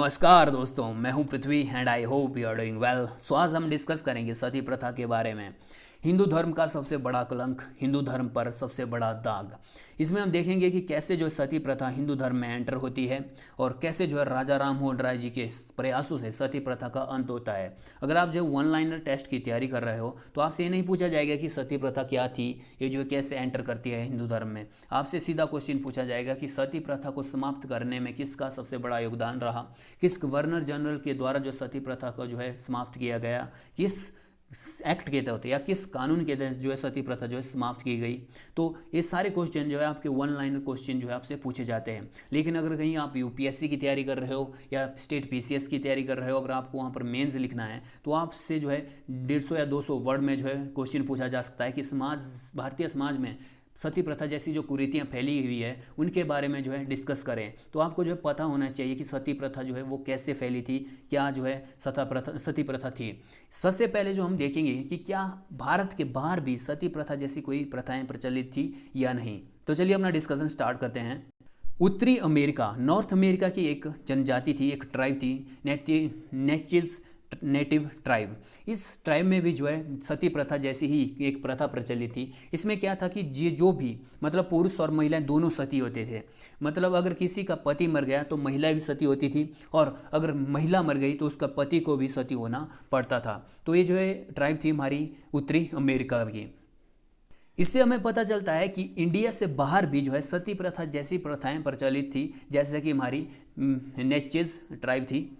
नमस्कार दोस्तों, मैं हूं Prithvi and I hope you are doing well. So आज हम डिस्कस करेंगे सती प्रथा के बारे में। हिंदू धर्म का सबसे बड़ा कलंक, हिंदू धर्म पर सबसे बड़ा दाग। इसमें हम देखेंगे कि कैसे जो सती प्रथा हिंदू धर्म में एंटर होती है और कैसे जो है राजा राम मोहन राय जी के प्रयासों से सती प्रथा का अंत होता है। अगर आप जो वन लाइनर टेस्ट की तैयारी कर रहे हो तो आपसे ये नहीं पूछा जाएगा कि सती प्रथा क्या थी, ये जो कैसे एंटर करती है हिंदू धर्म में। आपसे सीधा क्वेश्चन पूछा जाएगा कि सती प्रथा को समाप्त करने में किसका सबसे बड़ा योगदान रहा, किस गवर्नर जनरल के द्वारा जो सती प्रथा को जो है समाप्त किया गया, किस एक्ट के तहत या किस कानून के तहत जो है सती प्रथा जो है समाप्त की गई। तो ये सारे क्वेश्चन जो है आपके वन लाइनर क्वेश्चन जो है आपसे पूछे जाते हैं। लेकिन अगर कहीं आप यूपीएससी की तैयारी कर रहे हो या स्टेट पीसीएस की तैयारी कर रहे हो, अगर आपको वहाँ पर मेंस लिखना है तो आपसे जो है 150 या 200 वर्ड में जो है क्वेश्चन पूछा जा सकता है कि भारतीय समाज में सती प्रथा जैसी जो कुरीतियाँ फैली हुई है उनके बारे में जो है डिस्कस करें। तो आपको जो है पता होना चाहिए कि सती प्रथा जो है वो कैसे फैली थी, क्या जो है सती प्रथा थी। सबसे पहले जो हम देखेंगे कि क्या भारत के बाहर भी सती प्रथा जैसी कोई प्रथाएं प्रचलित थी या नहीं। तो चलिए अपना डिस्कशन स्टार्ट करते हैं। उत्तरी अमेरिका, नॉर्थ अमेरिका की एक जनजाति थी, एक ट्राइब थी, नेचिज नेटिव ट्राइब। इस ट्राइब में भी जो है सती प्रथा जैसी ही एक प्रथा प्रचलित थी। इसमें क्या था कि जो भी मतलब पुरुष और महिलाएं दोनों सती होते थे। मतलब अगर किसी का पति मर गया तो महिला भी सती होती थी, और अगर महिला मर गई तो उसका पति को भी सती होना पड़ता था। तो ये जो है ट्राइब थी हमारी उत्तरी अमेरिका की। इससे हमें पता चलता है कि इंडिया से बाहर भी जो है सती प्रथा जैसी प्रथाएं प्रचलित थी, जैसे कि हमारी नेचेज ट्राइब थी।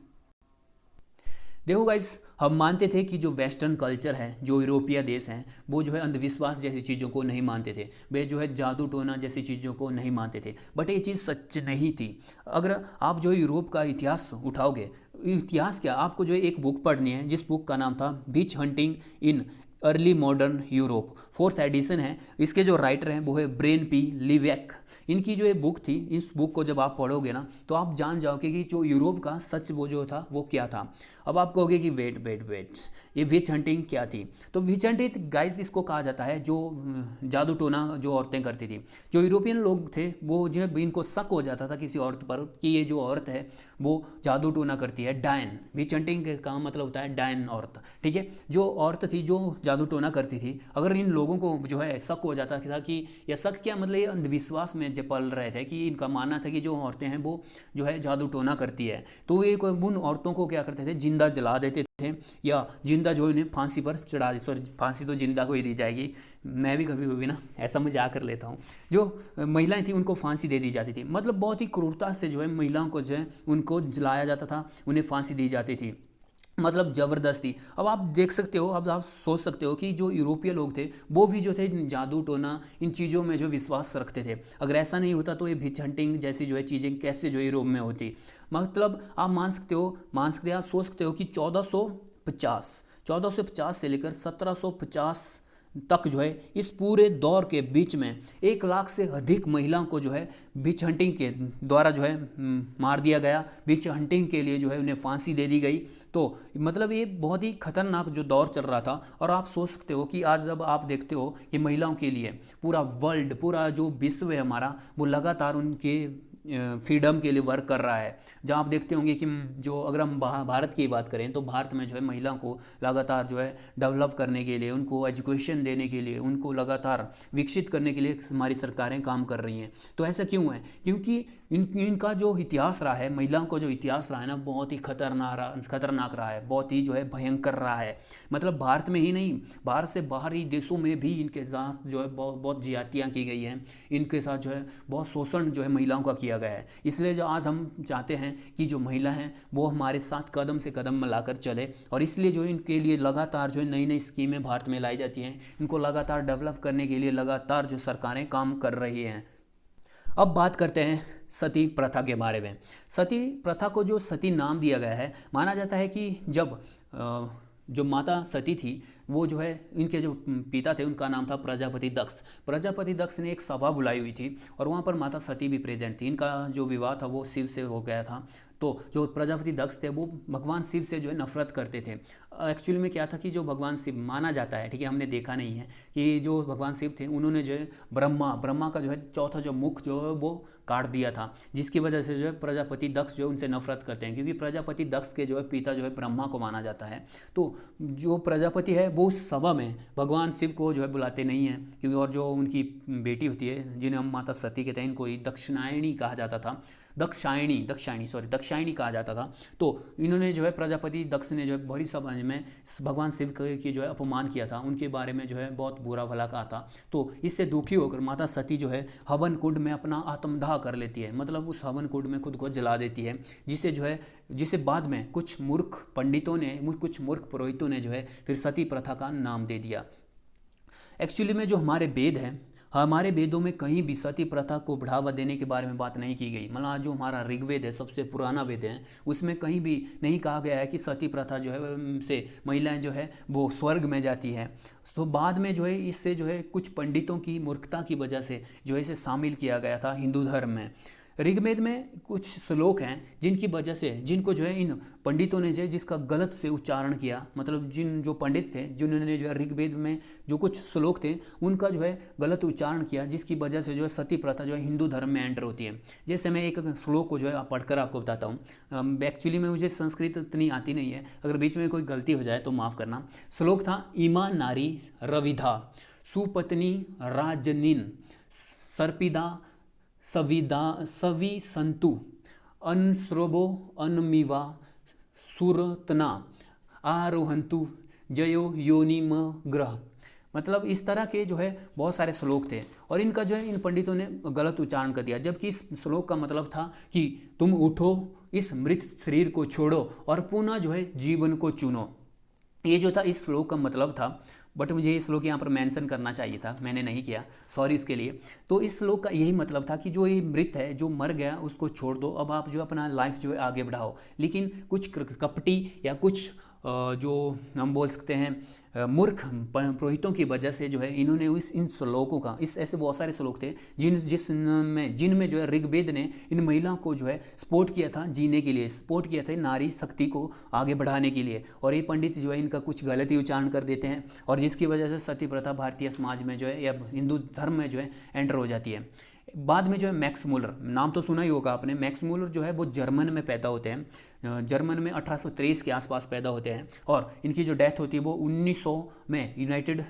देखो गाइस, हम मानते थे कि जो वेस्टर्न कल्चर है, जो यूरोपीय देश हैं, वो जो है अंधविश्वास जैसी चीज़ों को नहीं मानते थे, वे जो है जादू टोना जैसी चीज़ों को नहीं मानते थे। बट ये चीज़ सच नहीं थी। अगर आप जो यूरोप का इतिहास उठाओगे, इतिहास क्या, आपको जो है एक बुक पढ़नी है जिस बुक का नाम था witch hunting in early modern Europe, 4th edition है। इसके जो राइटर हैं वो है ब्रेन पी लिवेक। इनकी जो ये बुक थी, इस बुक को जब आप पढ़ोगे ना तो आप जान जाओगे कि जो यूरोप का सच वो जो था वो क्या था। अब आप कहोगे कि वेट ये विच हंटिंग क्या थी। तो विच हंटिंग गाइस इसको कहा जाता है जो जादू टोना जो औरतें करती थी। जो यूरोपियन लोग थे वो जो है इनको शक हो जाता था किसी औरत पर कि ये जो औरत है वो जादू टोना करती है। डायन, विच हंटिंग का मतलब होता है डायन औरत, ठीक है। जो औरत थी जो जादू टोना करती थी, अगर इन लोगों को जो है शक हो जाता था कि यह शक क्या मतलब ये अंधविश्वास में जब पल रहे थे कि इनका मानना था कि जो औरतें हैं वो जो है जादू टोना करती है, तो ये उन औरतों को क्या करते थे, जिंदा जला देते थे या जिंदा जो इन्हें फांसी पर चढ़ा दी। सॉरी, फांसी तो जिंदा को ही दी जाएगी, मैं भी कभी कभी ना ऐसा मजाक कर लेता हूँ। जो महिलाएं थी उनको फांसी दे दी जाती थी। मतलब बहुत ही क्रूरता से जो है महिलाओं को जो है उनको जलाया जाता था, उन्हें फांसी दी जाती थी, मतलब ज़बरदस्ती। अब आप देख सकते हो, अब आप सोच सकते हो कि जो यूरोपीय लोग थे वो भी जो थे जादू टोना इन चीज़ों में जो विश्वास रखते थे। अगर ऐसा नहीं होता तो ये विच हंटिंग जैसी जो है चीज़ें कैसे जो यूरोप में होती। मतलब आप मान सकते हो, आप सोच सकते हो कि 1450 से लेकर 1750 तक जो है इस पूरे दौर के बीच में 1 लाख से अधिक महिलाओं को जो है विच हंटिंग के द्वारा जो है मार दिया गया। विच हंटिंग के लिए जो है उन्हें फांसी दे दी गई। तो मतलब ये बहुत ही खतरनाक जो दौर चल रहा था। और आप सोच सकते हो कि आज जब आप देखते हो कि महिलाओं के लिए पूरा वर्ल्ड, पूरा जो विश्व है हमारा, वो लगातार उनके फ्रीडम के लिए वर्क कर रहा है। जहाँ आप देखते होंगे कि जो अगर हम भारत की बात करें तो भारत में जो है महिलाओं को लगातार जो है डेवलप करने के लिए, उनको एजुकेशन देने के लिए, उनको लगातार विकसित करने के लिए हमारी सरकारें काम कर रही हैं। तो ऐसा क्यों है? क्योंकि इनका जो इतिहास रहा है, महिलाओं का जो इतिहास रहा है ना, बहुत ही खतरनाक रहा है, बहुत ही जो है भयंकर रहा है। मतलब भारत में ही नहीं, भारत से बाहरी देशों में भी इनके साथ जो है बहुत ज्यादतियाँ की गई हैं। इनके साथ जो है बहुत शोषण जो है महिलाओं का किया गया है। इसलिए जो आज हम चाहते हैं कि जो महिला हैं वो हमारे साथ कदम से कदम मिलाकर चले, और इसलिए जो इनके लिए लगातार जो है नई नई स्कीमें भारत में लाई जाती हैं। इनको लगातार डेवलप करने के लिए लगातार जो सरकारें काम कर रही हैं। अब बात करते हैं सती प्रथा के बारे में। सती प्रथा को जो सती नाम दिया गया है, माना जाता है कि जब जो माता सती थी वो जो है, इनके जो पिता थे उनका नाम था प्रजापति दक्ष। प्रजापति दक्ष ने एक सभा बुलाई हुई थी और वहाँ पर माता सती भी प्रेजेंट थी। इनका जो विवाह था वो शिव से हो गया था। तो जो प्रजापति दक्ष थे वो भगवान शिव से जो है नफरत करते थे। एक्चुअली में क्या था कि जो भगवान शिव माना जाता है, ठीक है, हमने देखा नहीं है कि जो भगवान शिव थे उन्होंने जो है ब्रह्मा का जो है चौथा जो मुख जो है वो काट दिया था, जिसकी वजह से जो है प्रजापति दक्ष जो है उनसे नफरत करते हैं, क्योंकि प्रजापति दक्ष के जो है पिता जो है ब्रह्मा को माना जाता है। तो जो प्रजापति है वो उस सभा में भगवान शिव को जो है बुलाते नहीं हैं, क्योंकि और जो उनकी बेटी होती है जिन्हें हम माता सती कहते हैं, इनको ही दक्षिणायणी कहा जाता था, दक्षायणी कहा जाता था। तो इन्होंने जो है प्रजापति दक्ष ने जो है बड़ी सभा में भगवान शिव की जो है अपमान किया था, उनके बारे में जो है बहुत बुरा भला कहा था। तो इससे दुखी होकर माता सती जो है हवन कुंड में अपना आत्मदाह कर लेती है, मतलब उस हवन कुंड में खुद को जला देती है, जिसे बाद में कुछ मूर्ख पंडितों ने, कुछ मूर्ख पुरोहितों ने जो है फिर सती प्रथा का नाम दे दिया। एक्चुअली में जो हमारे वेद हैं, हमारे वेदों में कहीं भी सती प्रथा को बढ़ावा देने के बारे में बात नहीं की गई। मतलब जो हमारा ऋग्वेद है, सबसे पुराना वेद है, उसमें कहीं भी नहीं कहा गया है कि सती प्रथा जो है से महिलाएं जो है वो स्वर्ग में जाती है। तो बाद में जो है इससे जो है कुछ पंडितों की मूर्खता की वजह से जो है इसे शामिल किया गया था हिंदू धर्म में। ऋग्वेद में कुछ श्लोक हैं जिनकी वजह से, जिनको जो है इन पंडितों ने जो है जिसका गलत से उच्चारण किया, मतलब जो पंडित थे जिन्होंने जो है ऋग्वेद में जो कुछ श्लोक थे उनका जो है गलत उच्चारण किया, जिसकी वजह से जो है सती प्रथा जो है हिंदू धर्म में एंटर होती है। जैसे मैं एक श्लोक को जो है पढ़कर आपको बताता हूँ। एक्चुअली में मुझे संस्कृत इतनी आती नहीं है, अगर बीच में कोई गलती हो जाए तो माफ़ करना। श्लोक था, इमा नारी रविधा सुपत्नी राजनिन सर्पिदा सवि संतु अनश्रोभो अनमिवा सुरतना आरोहंतु जयो योनिम ग्रह। मतलब इस तरह के जो है बहुत सारे श्लोक थे और इनका जो है इन पंडितों ने गलत उच्चारण कर दिया, जबकि इस श्लोक का मतलब था कि तुम उठो, इस मृत शरीर को छोड़ो और पुनः जो है जीवन को चुनो। ये जो था इस श्लोक का मतलब था, बट मुझे ये श्लोक यहाँ पर मेंशन करना चाहिए था, मैंने नहीं किया, सॉरी इसके लिए। तो इस श्लोक का यही मतलब था कि जो ये मृत है, जो मर गया, उसको छोड़ दो, अब आप जो अपना लाइफ जो है आगे बढ़ाओ। लेकिन कुछ कपटी या कुछ जो हम बोल सकते हैं मूर्ख पुरोहितों की वजह से जो है इन्होंने इन श्लोकों का, इस ऐसे बहुत सारे श्लोक थे जिनमें जो है ऋग्वेद ने इन महिलाओं को जो है सपोर्ट किया था जीने के लिए, सपोर्ट किया था नारी शक्ति को आगे बढ़ाने के लिए, और ये पंडित जो है इनका कुछ गलत ही उच्चारण कर देते हैं, और जिसकी वजह से सती प्रथा भारतीय समाज में जो है या हिंदू धर्म में जो है एंटर हो जाती है। बाद में जो है मैक्स मूलर, नाम तो सुना ही होगा आपने। मैक्स मूलर जो है वो जर्मन में पैदा होते हैं, जर्मन में 1823 के आसपास पैदा होते हैं, और इनकी जो डेथ होती है वो 1900 में यूनाइटेड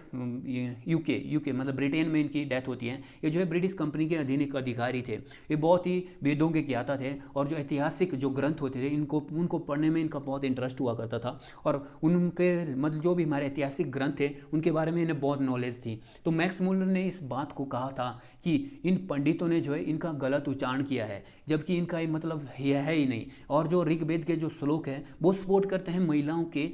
यूके मतलब ब्रिटेन में इनकी डेथ होती है। ये जो है ब्रिटिश कंपनी के अधीन एक अधिकारी थे। ये बहुत ही वेदों के ज्ञाता थे और जो ऐतिहासिक जो ग्रंथ होते थे उनको पढ़ने में इनका बहुत इंटरेस्ट हुआ करता था, और उनके मतलब जो भी हमारे ऐतिहासिक ग्रंथ थे उनके बारे में इन्हें बहुत नॉलेज थी। तो मैक्स मूलर ने इस बात को कहा था कि इन पंडितों ने जो है इनका गलत उच्चारण किया है, जबकि इनका ये मतलब है ही नहीं। और जो ऋग्वेद के जो श्लोक हैं वो सपोर्ट करते हैं महिलाओं के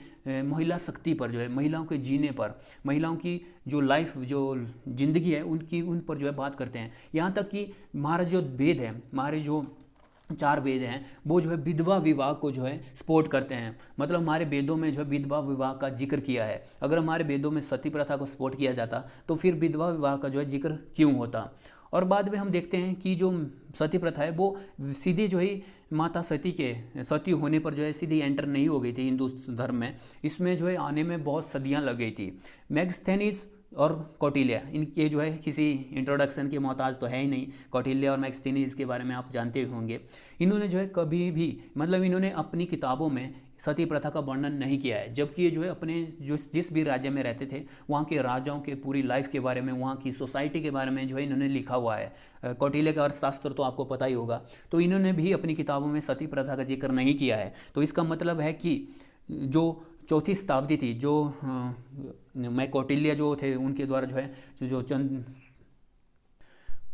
महिला शक्ति पर, जो है महिलाओं के जीने पर, महिलाओं की जो लाइफ जो जिंदगी है उन पर जो है बात करते हैं। यहाँ तक कि हमारा जो वेद है, हमारे जो 4 वेद हैं वो जो है विधवा विवाह को जो है सपोर्ट करते हैं। मतलब हमारे वेदों में जो है विधवा विवाह का जिक्र किया है। अगर हमारे वेदों में सती प्रथा को सपोर्ट किया जाता तो फिर विधवा विवाह का जो है जिक्र क्यों होता। और बाद में हम देखते हैं कि जो सती प्रथा है वो सीधे जो है माता सती होने पर जो है सीधी एंटर नहीं हो गई थी हिंदू धर्म में। इसमें जो है आने में बहुत सदियां लग गई थी। मैगस्थेनीज और कौटिल्य, इनके जो है किसी इंट्रोडक्शन के मोहताज तो है ही नहीं। कौटिल्य और मैगस्थेनीज के बारे में आप जानते होंगे। इन्होंने जो है कभी भी मतलब इन्होंने अपनी किताबों में सती प्रथा का वर्णन नहीं किया है, जबकि ये जो है अपने जिस भी राज्य में रहते थे वहाँ के राजाओं के पूरी लाइफ के बारे में, वहाँ की सोसाइटी के बारे में जो है इन्होंने लिखा हुआ है। कौटिल्य का अर्थशास्त्र तो आपको पता ही होगा। तो इन्होंने भी अपनी किताबों में सती प्रथा का जिक्र नहीं किया है। तो इसका मतलब है कि जो चौथी शताब्दी थी, जो मैं कौटिल्य जो थे उनके द्वारा जो है जो चंद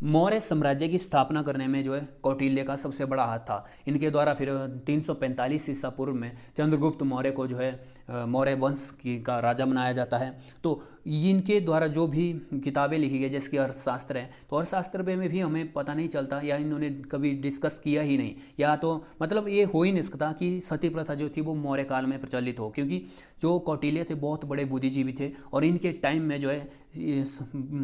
मौर्य साम्राज्य की स्थापना करने में जो है कौटिल्य का सबसे बड़ा हाथ था। इनके द्वारा फिर 345 ईसा पूर्व में चंद्रगुप्त मौर्य को जो है मौर्य वंश का राजा बनाया जाता है। तो इनके द्वारा जो भी किताबें लिखी गई जैसे कि अर्थशास्त्र है, तो अर्थशास्त्र पे में भी हमें पता नहीं चलता या इन्होंने कभी डिस्कस किया ही नहीं, या तो मतलब ये हो ही नहीं सकता कि सती प्रथा जो थी वो मौर्य काल में प्रचलित हो, क्योंकि जो कौटिल्य थे बहुत बड़े बुद्धिजीवी थे और इनके टाइम में जो है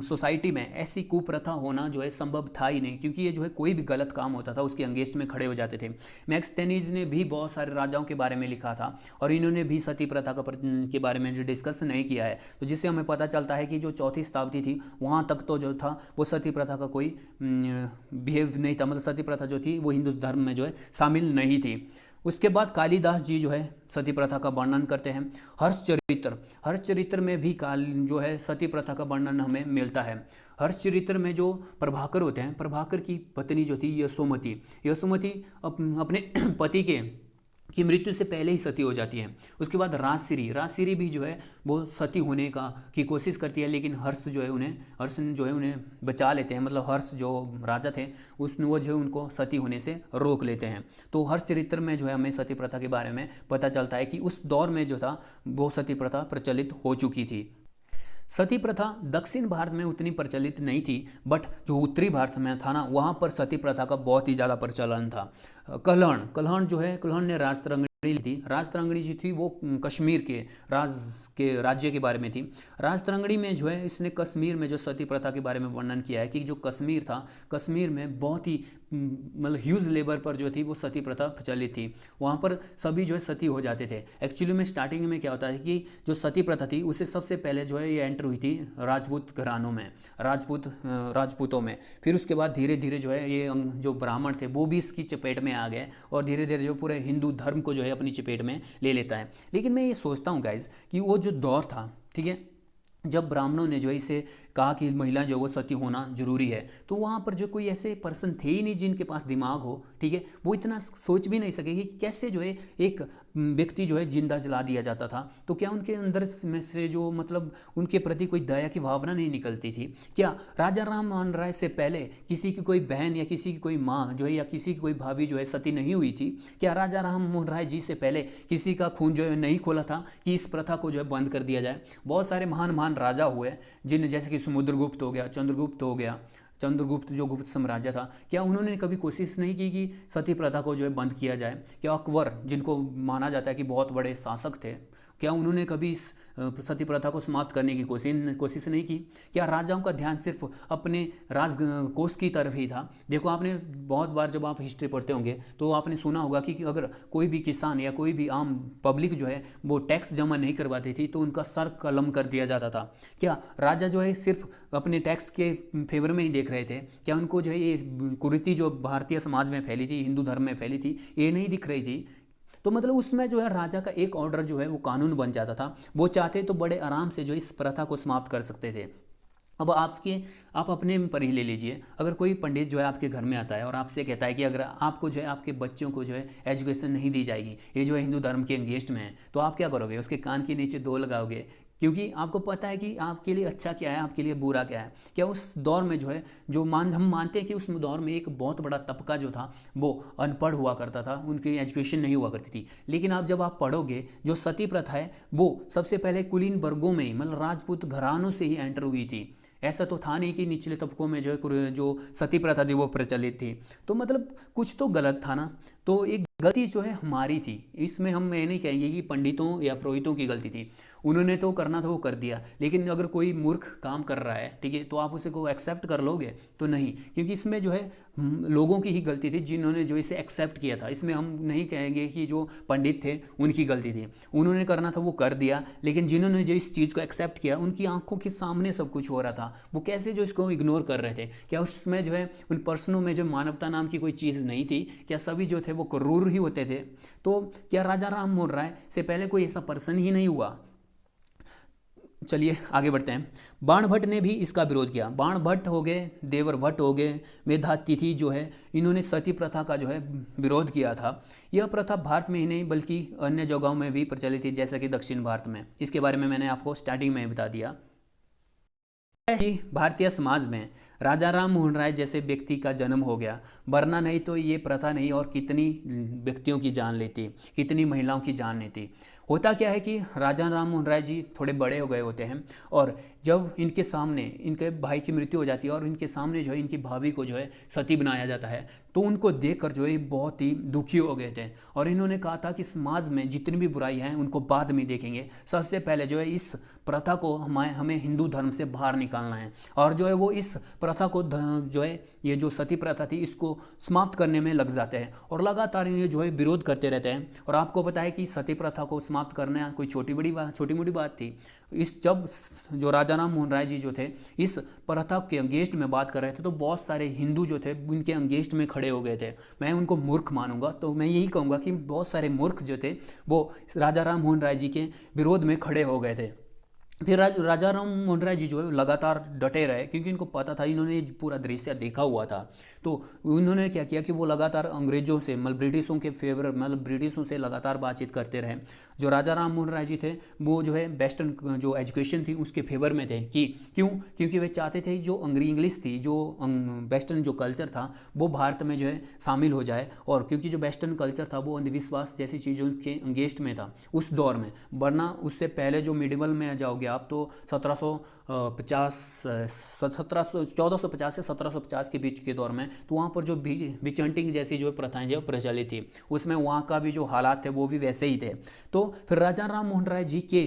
सोसाइटी में ऐसी कुप्रथा होना जो है संभव था ही नहीं, क्योंकि ये जो है कोई भी गलत काम होता था उसके अगेंस्ट में खड़े हो जाते थे। मैक्सथेनीज ने भी बहुत सारे राजाओं के बारे में लिखा था और इन्होंने भी सती प्रथा के बारे में जो डिस्कस नहीं किया है, तो जिससे हमें पता चलता है कि जो चौथी शताब्दी थी वहाँ तक तो जो था वो सती प्रथा का कोई बिहेव नहीं था, मतलब सती प्रथा जो थी वो हिंदू धर्म में जो है शामिल नहीं थी। उसके बाद कालिदास जी जो है सती प्रथा का वर्णन करते हैं। हर्षचरित्र में भी काल जो है सती प्रथा का वर्णन हमें मिलता है। हर्षचरित्र में जो प्रभाकर होते हैं, प्रभाकर की पत्नी जो थी यशोमती अपने पति की मृत्यु से पहले ही सती हो जाती है। उसके बाद राजश्री भी जो है वो सती होने की कोशिश करती है, लेकिन हर्ष जो है उन्हें बचा लेते हैं, मतलब हर्ष जो राजा थे वो जो है उनको सती होने से रोक लेते हैं। तो हर्ष चरित्र में जो है हमें सती प्रथा के बारे में पता चलता है कि उस दौर में जो था वो सती प्रथा प्रचलित हो चुकी थी। सती प्रथा दक्षिण भारत में उतनी प्रचलित नहीं थी, बट जो उत्तरी भारत में था ना वहाँ पर सती प्रथा का बहुत ही ज़्यादा प्रचलन था। कल्हण ने राजतरंगिणी ली थी। राजतरंगिणी जी थी वो कश्मीर के राज्य के बारे में थी। राजतरंगिणी में जो है इसने कश्मीर में जो सती प्रथा के बारे में वर्णन किया है कि जो कश्मीर था, कश्मीर में बहुत ही मतलब ह्यूज लेवल पर जो थी वो सती प्रथा प्रचलित थी। वहाँ पर सभी जो है सती हो जाते थे। एक्चुअली में स्टार्टिंग में क्या होता है कि जो सती प्रथा थी उससे सबसे पहले जो है ये एंटर हुई थी राजपूत घरानों में, राजपूतों में। फिर उसके बाद धीरे धीरे जो है ये जो ब्राह्मण थे वो भी इसकी चपेट में आ गए और धीरे धीरे जो पूरे हिंदू धर्म को जो है अपनी चपेट में ले लेता है। लेकिन मैं ये सोचता हूँ गाइज कि वो जो दौर था, ठीक है, जब ब्राह्मणों ने जो इसे कहा कि महिला जो वो सती होना जरूरी है, तो वहाँ पर जो कोई ऐसे पर्सन थे ही नहीं जिनके पास दिमाग हो, ठीक है, वो इतना सोच भी नहीं सके कि कैसे जो है एक व्यक्ति जो है जिंदा जला दिया जाता था। तो क्या उनके अंदर में से जो मतलब उनके प्रति कोई दया की भावना नहीं निकलती थी? क्या राजा राम मोहन राय से पहले किसी की कोई बहन या किसी की कोई माँ जो है या किसी की कोई भाभी जो है सती नहीं हुई थी? क्या राजा राम मोहन राय जी से पहले किसी का खून जो है नहीं खोला था कि इस प्रथा को जो है बंद कर दिया जाए? बहुत सारे महान राजा हुए जिन, जैसे कि समुद्रगुप्त हो गया, चंद्रगुप्त जो गुप्त साम्राज्य था, क्या उन्होंने कभी कोशिश नहीं की कि सती प्रथा को जो है बंद किया जाए? क्या अकबर, जिनको माना जाता है कि बहुत बड़े शासक थे, क्या उन्होंने कभी इस सती प्रथा को समाप्त करने की कोशिश नहीं की? क्या राजाओं का ध्यान सिर्फ अपने राजकोष की तरफ ही था? देखो, आपने बहुत बार जब आप हिस्ट्री पढ़ते होंगे तो आपने सुना होगा कि अगर कोई भी किसान या कोई भी आम पब्लिक जो है वो टैक्स जमा नहीं करवाती थी तो उनका सर कलम कर दिया जाता था। क्या राजा जो है सिर्फ अपने टैक्स के फेवर में ही देख रहे थे? क्या उनको जो है ये कुरीति जो भारतीय समाज में फैली थी, हिंदू धर्म में फैली थी, ये नहीं दिख रही थी? तो मतलब उसमें जो है राजा का एक ऑर्डर जो है वो कानून बन जाता था। वो चाहते तो बड़े आराम से जो इस प्रथा को समाप्त कर सकते थे। अब आप अपने पर ही ले लीजिए, अगर कोई पंडित जो है आपके घर में आता है और आपसे कहता है कि अगर आपको जो है आपके बच्चों को जो है एजुकेशन नहीं दी जाएगी, ये जो है हिंदू धर्म के अगेंस्ट में है, तो आप क्या करोगे? उसके कान के नीचे दो लगाओगे, क्योंकि आपको पता है कि आपके लिए अच्छा क्या है, आपके लिए बुरा क्या है। क्या उस दौर में जो है हम मानते हैं कि उस दौर में एक बहुत बड़ा तबका जो था वो अनपढ़ हुआ करता था, उनकी एजुकेशन नहीं हुआ करती थी। लेकिन जब आप पढ़ोगे, जो सती प्रथा है वो सबसे पहले कुलीन वर्गों में ही, मतलब राजपूत घरानों से ही एंटर हुई थी। ऐसा तो था नहीं कि निचले तबकों में जो सती प्रथा थी वो प्रचलित थी। तो मतलब कुछ तो गलत था ना। तो एक गलती जो है हमारी थी, इसमें हम ये नहीं कहेंगे कि पंडितों या पुरोहितों की गलती थी, उन्होंने तो करना था वो कर दिया। लेकिन अगर कोई मूर्ख काम कर रहा है, ठीक है, तो आप उसे को एक्सेप्ट कर लोगे? तो नहीं, क्योंकि इसमें जो है लोगों की ही गलती थी जिन्होंने जो इसे एक्सेप्ट किया था। इसमें हम नहीं कहेंगे कि जो पंडित थे उनकी गलती थी, उन्होंने करना था वो कर दिया। लेकिन जिन्होंने जो इस चीज़ को एक्सेप्ट किया, उनकी आंखों के सामने सब कुछ हो रहा था, वो कैसे जो इसको इग्नोर कर रहे थे? क्या उसमें जो है उन पर्सनों में जो मानवता नाम की कोई चीज़ नहीं थी? क्या सभी जो थे वो क्रूर ही होते थे? तो क्या राजा राम मोहन राय से पहले कोई ऐसा पर्सन ही नहीं हुआ? चलिए आगे बढ़ते हैं। बाणभट्ट ने भी इसका विरोध किया। बाणभट्ट हो गए, देवर भट्ट हो गए, मेधातिथि जो है, इन्होंने सती प्रथा का जो है विरोध किया था। यह प्रथा भारत में ही नहीं बल्कि अन्य जगहों में भी प्रचलित थी, जैसा कि दक्षिण भारत में। इसके बारे में मैंने आपको स्टार्टिंग में बता दिया। कि भारतीय समाज में राजा राम मोहन राय जैसे व्यक्ति का जन्म हो गया, वरना नहीं तो ये प्रथा नहीं और कितनी व्यक्तियों की जान लेती, कितनी महिलाओं की जान लेती। होता क्या है कि राजा राम मोहन राय जी थोड़े बड़े हो गए होते हैं और जब इनके सामने इनके भाई की मृत्यु हो जाती है और इनके सामने जो है इनकी भाभी को जो है सती बनाया जाता है, तो उनको देखकर जो है बहुत ही दुखी हो गए थे और इन्होंने कहा था कि समाज में जितनी भी बुराई हैं उनको बाद में देखेंगे, सबसे पहले जो है इस प्रथा को हमें हिंदू धर्म से बाहर निकालना है। और जो है वो इस प्रथा को जो है ये जो सती प्रथा थी इसको समाप्त करने में लग जाते हैं और लगातार ये जो है विरोध करते रहते हैं। और आपको पता है कि सती प्रथा को समाप्त करना कोई छोटी मोटी बात थी। इस जब जो राजा राम मोहन राय जी जो थे इस प्रथा के अगेंस्ट में बात कर रहे थे, तो बहुत सारे हिंदू जो थे उनके अगेंस्ट में खड़े हो गए थे। मैं उनको मूर्ख मानूंगा, तो मैं यही कहूँगा कि बहुत सारे मूर्ख जो थे वो राजा राम मोहन राय जी के विरोध में खड़े हो गए थे। फिर राजा राम मोहन राय जी जो है लगातार डटे रहे, क्योंकि इनको पता था, इन्होंने पूरा दृश्य देखा हुआ था। तो उन्होंने क्या किया कि वो लगातार अंग्रेज़ों से मतलब ब्रिटिशों के फेवर मतलब ब्रिटिशों से लगातार बातचीत करते रहे। जो राजा राम मोहन राय जी थे वो जो है वेस्टर्न जो एजुकेशन थी उसके फेवर में थे। कि क्यों? क्योंकि वे चाहते थे जो इंग्लिश थी, जो वेस्टर्न जो कल्चर था वो भारत में जो है शामिल हो जाए। और क्योंकि जो वेस्टर्न कल्चर था वो अंधविश्वास जैसी चीज़ों के अगेंस्ट में था उस दौर में, वरना उससे पहले जो मिडिवल में जाओगे आप तो 1450 से 1750 के बीच के दौर में, तो वहाँ पर जो बिचंटिंग जैसी जो प्रथाएं जो प्रचलित थी उसमें वहाँ का भी जो हालात थे वो भी वैसे ही थे। तो फिर राजा राम मोहन राय जी के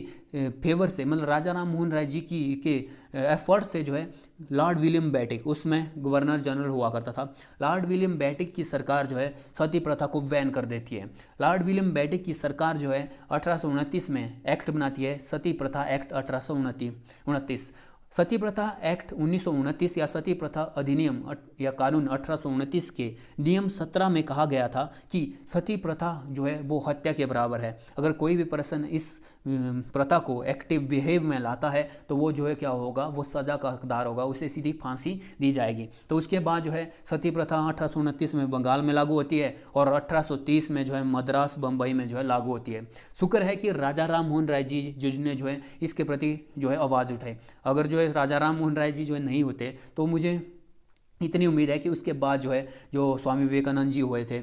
फेवर से मतलब राजा राम मोहन राय जी के एफर्ट से जो है लॉर्ड विलियम बेटिक उसमें गवर्नर जनरल हुआ करता था। लॉर्ड विलियम बेटिक की सरकार जो है सती प्रथा को बैन कर देती है। लॉर्ड विलियम बेटिक की सरकार जो है 1829 में एक्ट बनाती है, सती प्रथा एक्ट 1829। सती प्रथा एक्ट 1929 या सती प्रथा अधिनियम या कानून 1829 के नियम 17 में कहा गया था कि सती प्रथा जो है वो हत्या के बराबर है। अगर कोई भी पर्सन इस प्रथा को एक्टिव बिहेव में लाता है तो वो जो है क्या होगा, वो सज़ा का हकदार होगा, उसे सीधी फांसी दी जाएगी। तो उसके बाद जो है सती प्रथा 1829 में बंगाल में लागू होती है और 1830 में जो है मद्रास बम्बई में जो है लागू होती है। शुक्र है कि राजा राम मोहन राय जी जिन्होंने जो है इसके प्रति जो है आवाज़ उठाई। अगर जो है राजा राम मोहन राय जी जो है नहीं होते तो मुझे इतनी उम्मीद है कि उसके बाद जो है जो स्वामी विवेकानंद जी हुए थे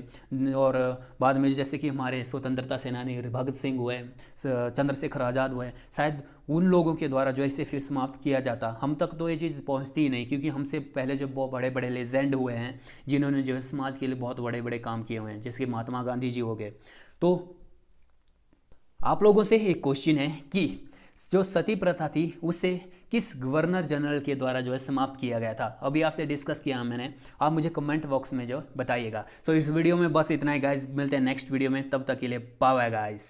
और बाद में जैसे कि हमारे स्वतंत्रता सेनानी भगत सिंह हुए, चंद्रशेखर आज़ाद हुए, शायद उन लोगों के द्वारा जो है इसे फिर समाप्त किया जाता। हम तक तो ये चीज़ पहुंचती ही नहीं, क्योंकि हमसे पहले जो बहुत बड़े बड़े लेजेंड हुए हैं जिन्होंने जो है समाज के लिए बहुत बड़े बड़े काम किए हुए हैं, जैसे कि महात्मा गांधी जी हो गए। तो आप लोगों से एक क्वेश्चन है कि जो सती प्रथा थी उसे किस गवर्नर जनरल के द्वारा जो है समाप्त किया गया था? अभी आपसे डिस्कस किया मैंने, आप मुझे कमेंट बॉक्स में जो बताइएगा। सो इस वीडियो में बस इतना ही गाइस, मिलते हैं नेक्स्ट वीडियो में, तब तक के लिए बाय बाय गाइस।